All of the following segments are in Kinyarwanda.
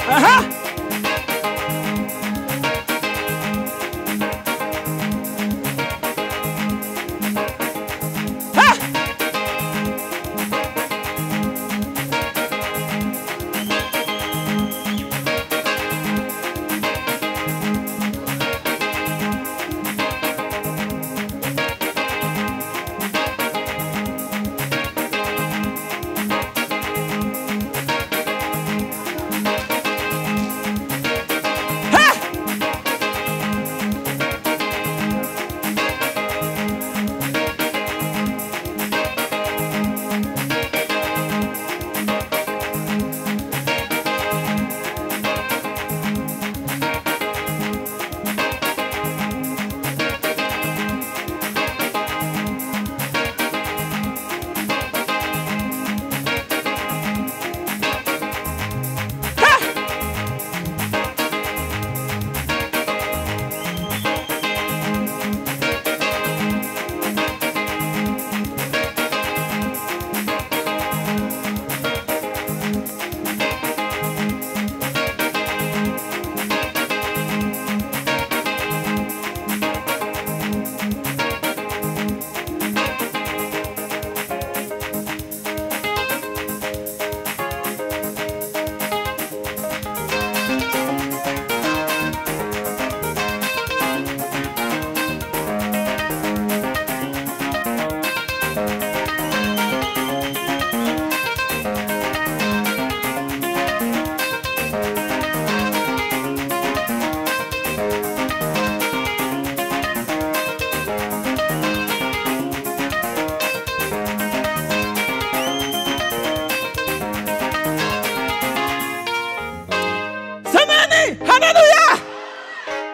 Aha!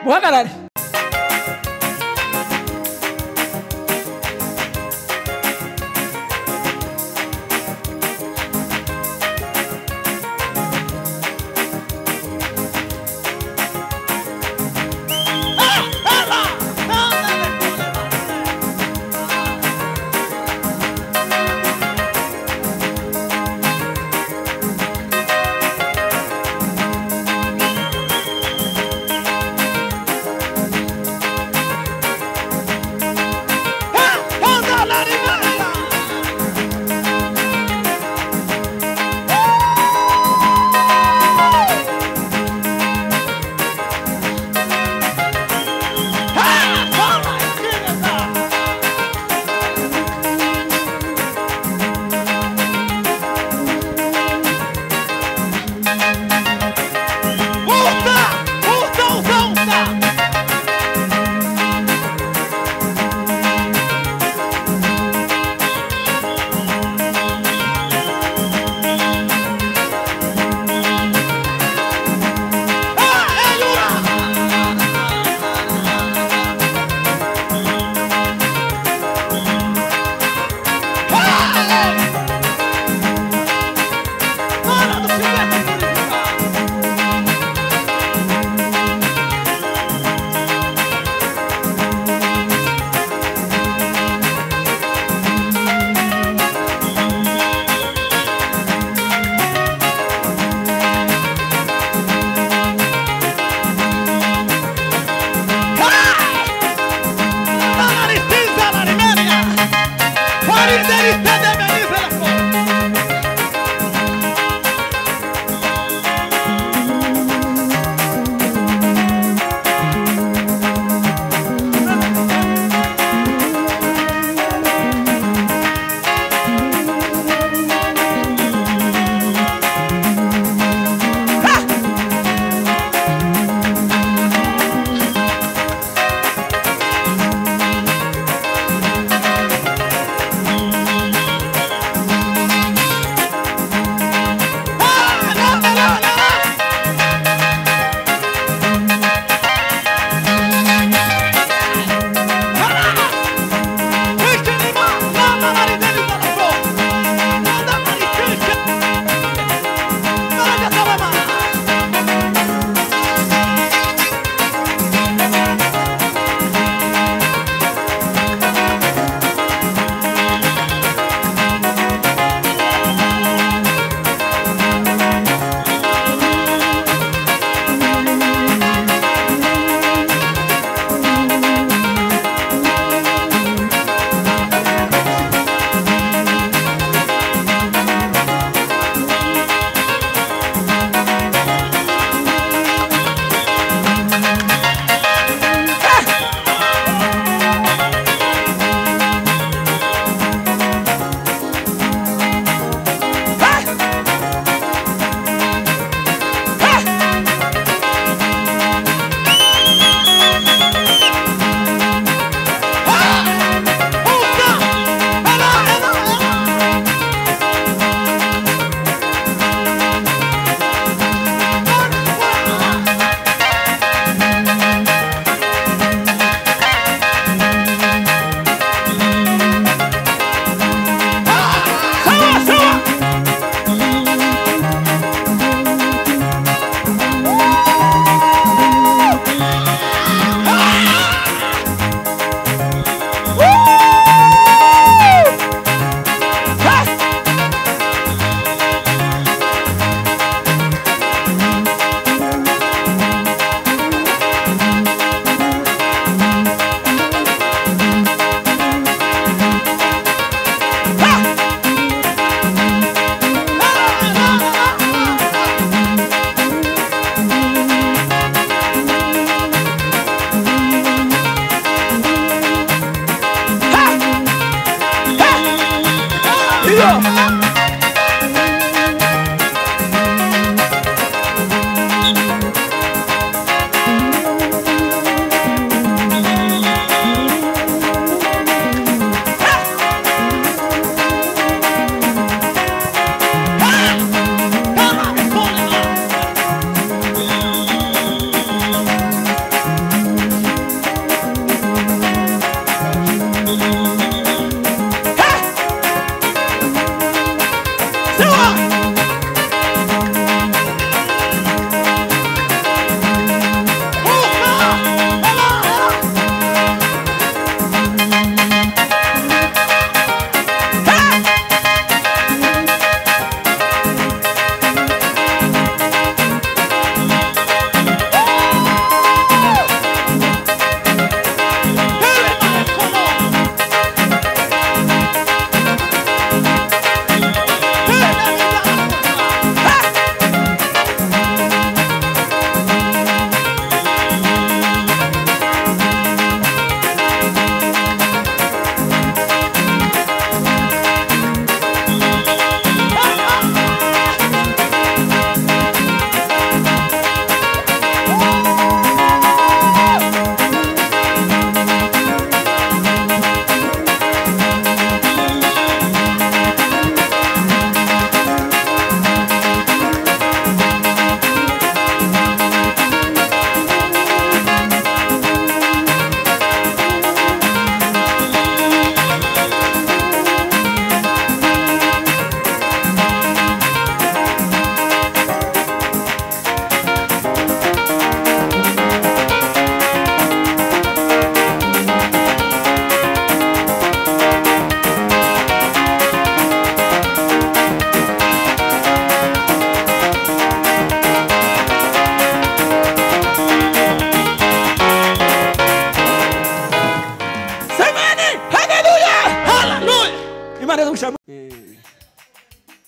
Muhagarare.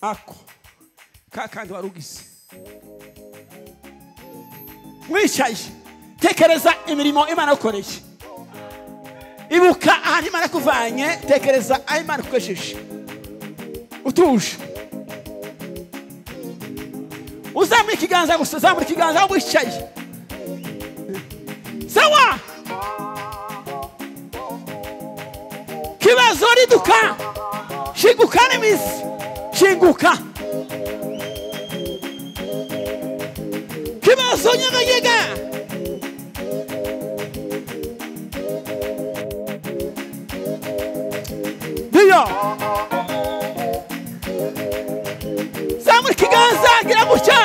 ako kakandi warugize mwicaye tekereza imirimo Imana yakoreye ibuka ahantu Imana yakuvanye tekereza aho Imana yakugejeje utuje uzamura ikiganza gusa zamura ikiganza aho wicaye sawa kibazo riduka shinguka n'imizi shinguka kibazo nyamagega diyo zamura ikiganza gira gutya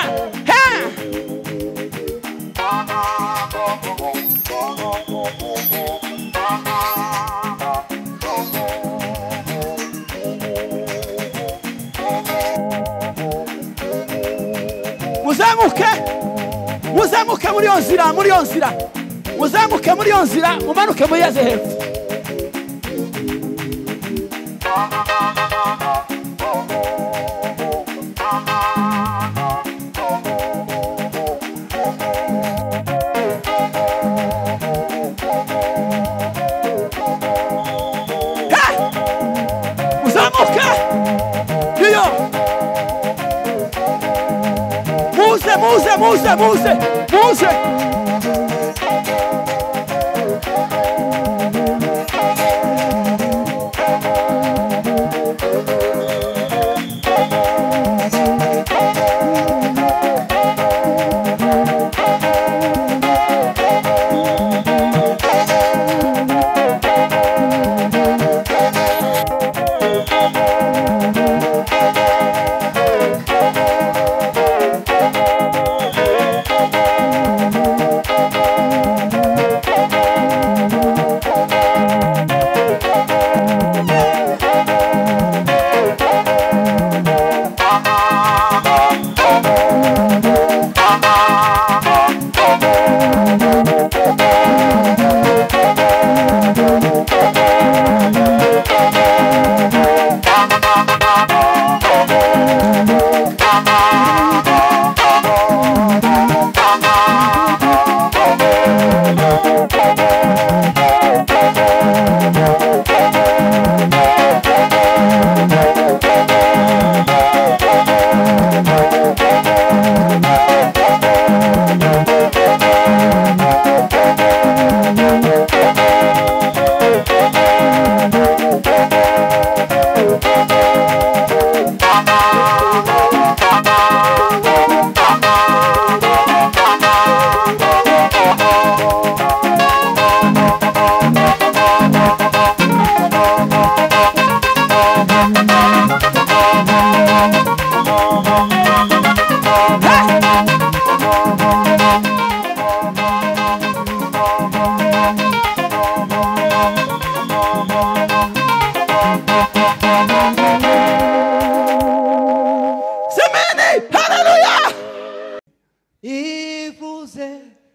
muzamuke muri yo nzira muzamuke muri yo nzira mumanuke muri yaze hepfo muzamuke iyo muze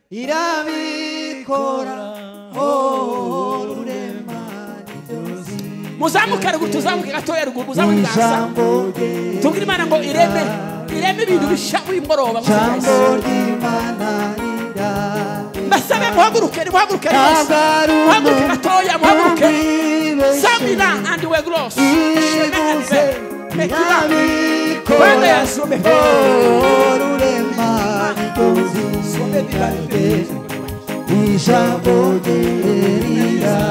irabikora oh rurema nidozi muzamuke ruguru tuzamuke gatoya ruguru muzamuke gasa tubwire Imana ngo ireme ibintu bisha w'imboroba basabe muhaguruke muhaguruke gatoya muhaguruke Samina and we gloss Kwenda ya sobe rurema nidozi Ijambo Rirarema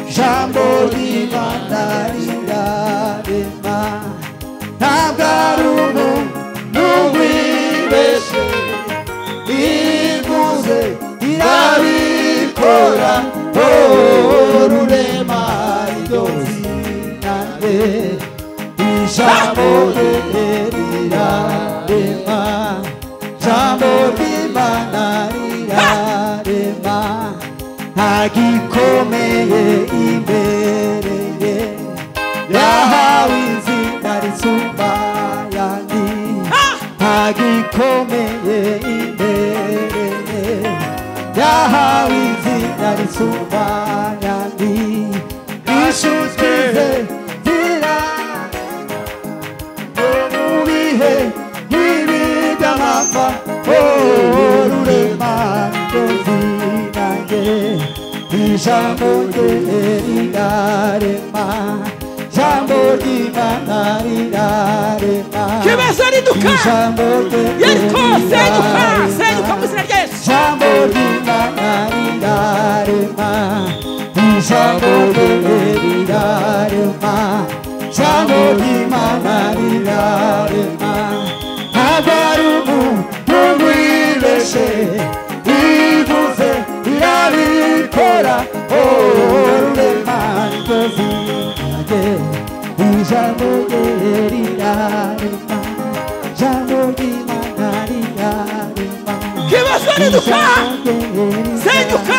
Ijambo Rirarema Nagarumu Nubibeshe Ivuze irabikora rurema nidozi nange Ijambo Rirarema Ijambo Rirarema Agikomeye imbere yahawe izina risumba yandi Agikomeye imbere yahawe izina risumba yandi Ishukize zira Mubihe Nibidamapa rurema nidozi nange Ijambo Rirarema Ijambo Rirarema Kibazo riduka Yeriko senyuka muzina rya Yesu Ijambo Rirarema Ijambo Rirarema Ijambo Rirarema Agarumu Nubibeshe Ivuze irabikora rurema nidozi nange Ijambo Rirarema Ijambo Rirarema Kibazo riduka senyuka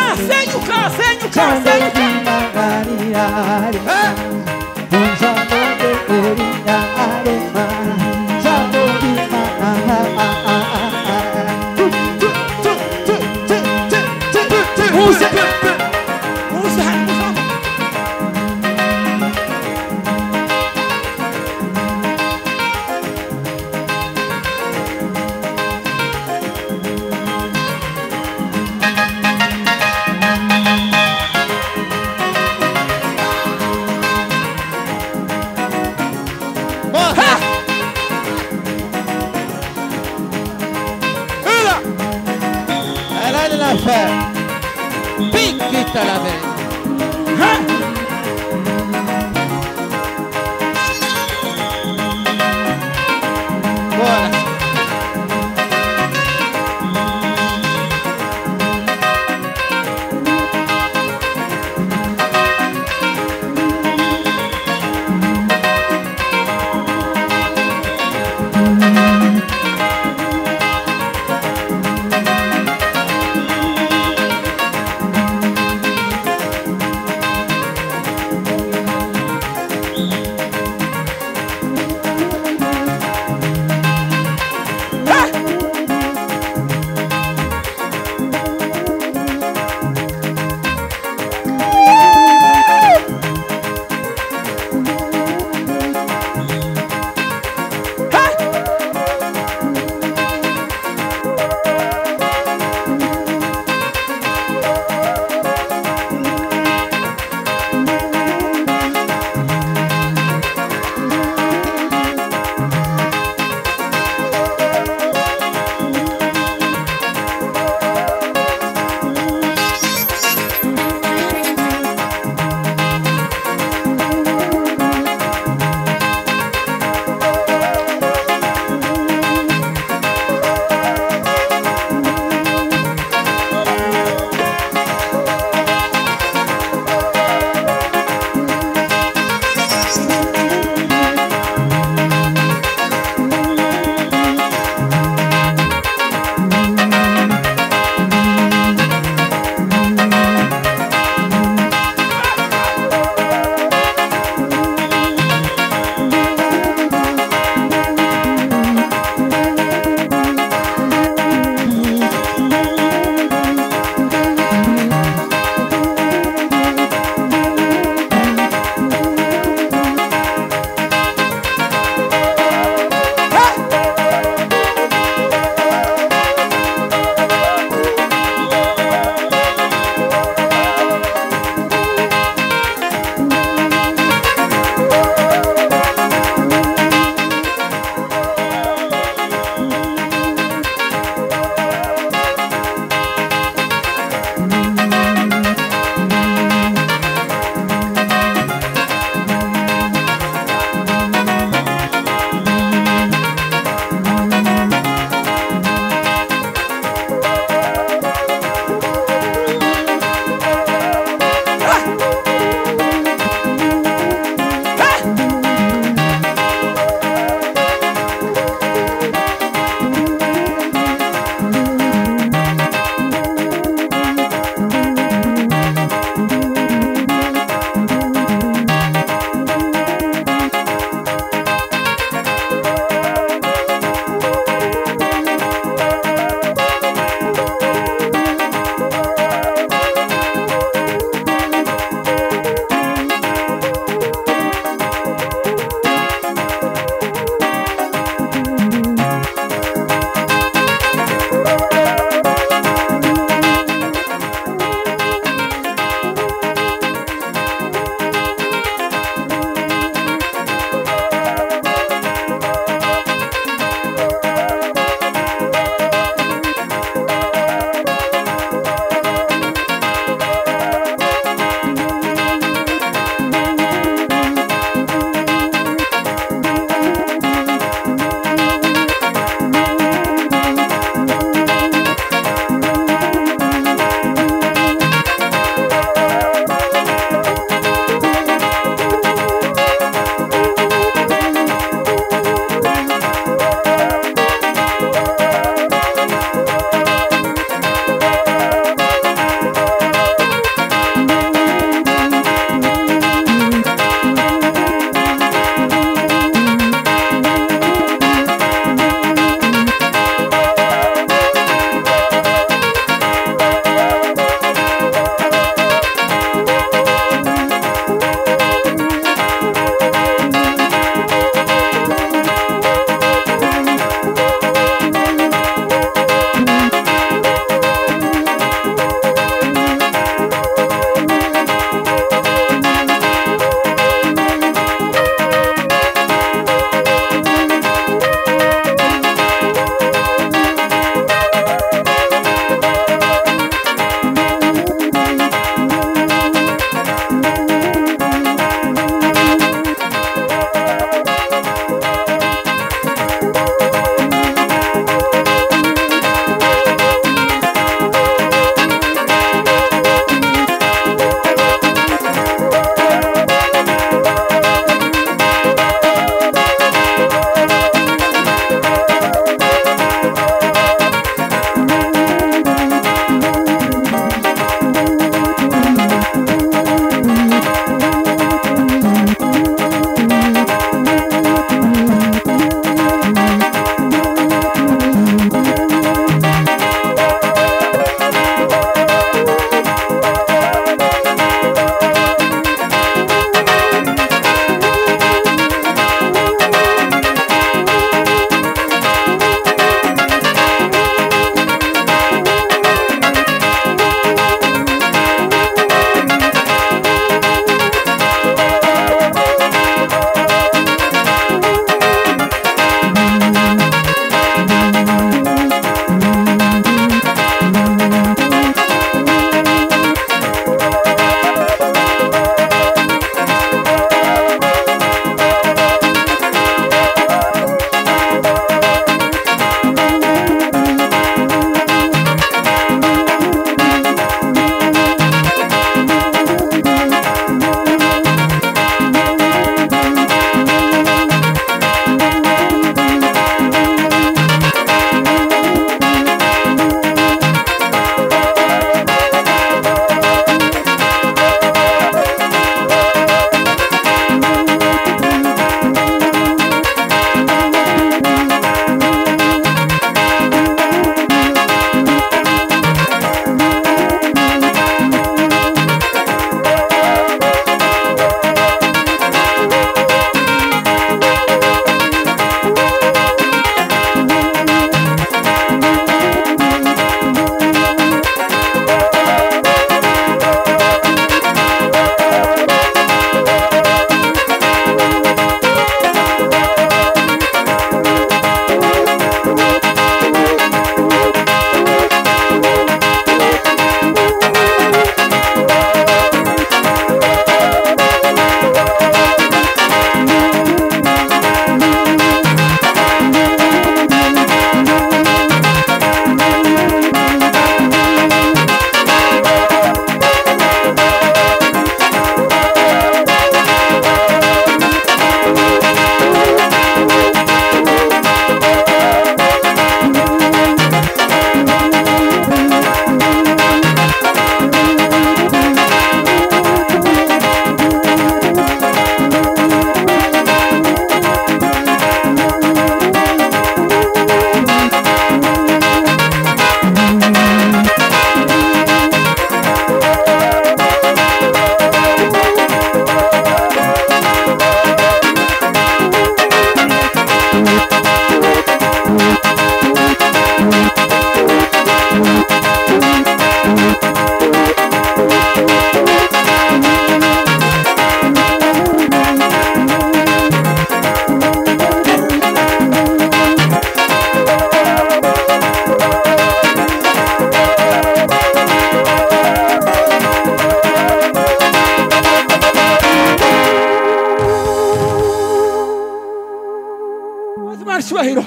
Imana cyubahiro.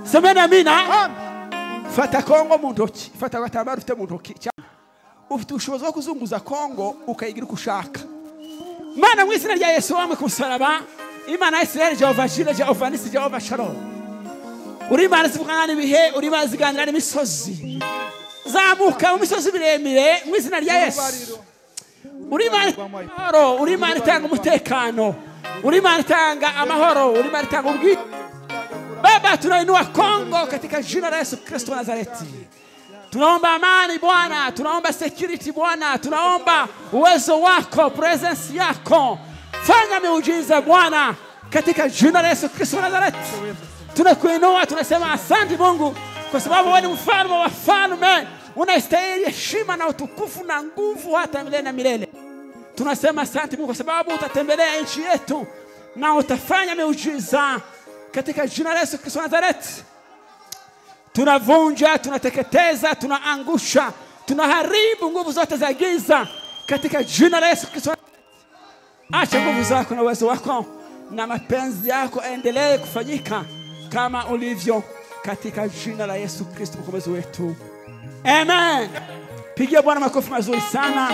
Semena amina. Fata Congo mu ntoki. Fata agatambaro ufite mu ntoki. Ufite ubushobozi bwo kuzunguza Congo ukayigira uko ushaka. Mana mu izina rya Yesu wamwe ku musaraba. Imana ya Israel Jehova Jire Jehova Nisi Jehova Shalom. Uri Imana zivugana n'ibihe, uri Imana ziganira n'imisozi. Zamuka mu misozi miremire mu izina rya Yesu. Uri Imana amahoro, uri Imana itanga umutekano. Uri Imana itanga amahoro, uri Imana itanga ubwiza. Baba, tunainua Congo katika jina la Yesu Kristo wa Nazareti. Tunaomba amani Bwana, tunaomba security Bwana, tunaomba uwezo wako, presence yako. Fanya miujiza Bwana katika jina la Yesu Kristo wa Nazareti. Tunakuinua, tunasema asante Mungu kwa sababu wewe ni mfalme wa wafalme. Unastahili heshima na utukufu na nguvu hata milele na milele. Tunasema asante Mungu kwa sababu utatembelea nchi yetu na utafanya miujiza katika jina la Yesu Kristo wa Nazareti. Tunavunja, tunateketeza, tunaangusha, tunaharibu nguvu zote za giza katika jina la Yesu Kristo. Acha nguvu zako na uwezo wako na mapenzi yako endelee kufanyika kama ulivyo katika jina la Yesu Kristo mkombozi wetu. Amen. Pigia Bwana makofi mazuri sana.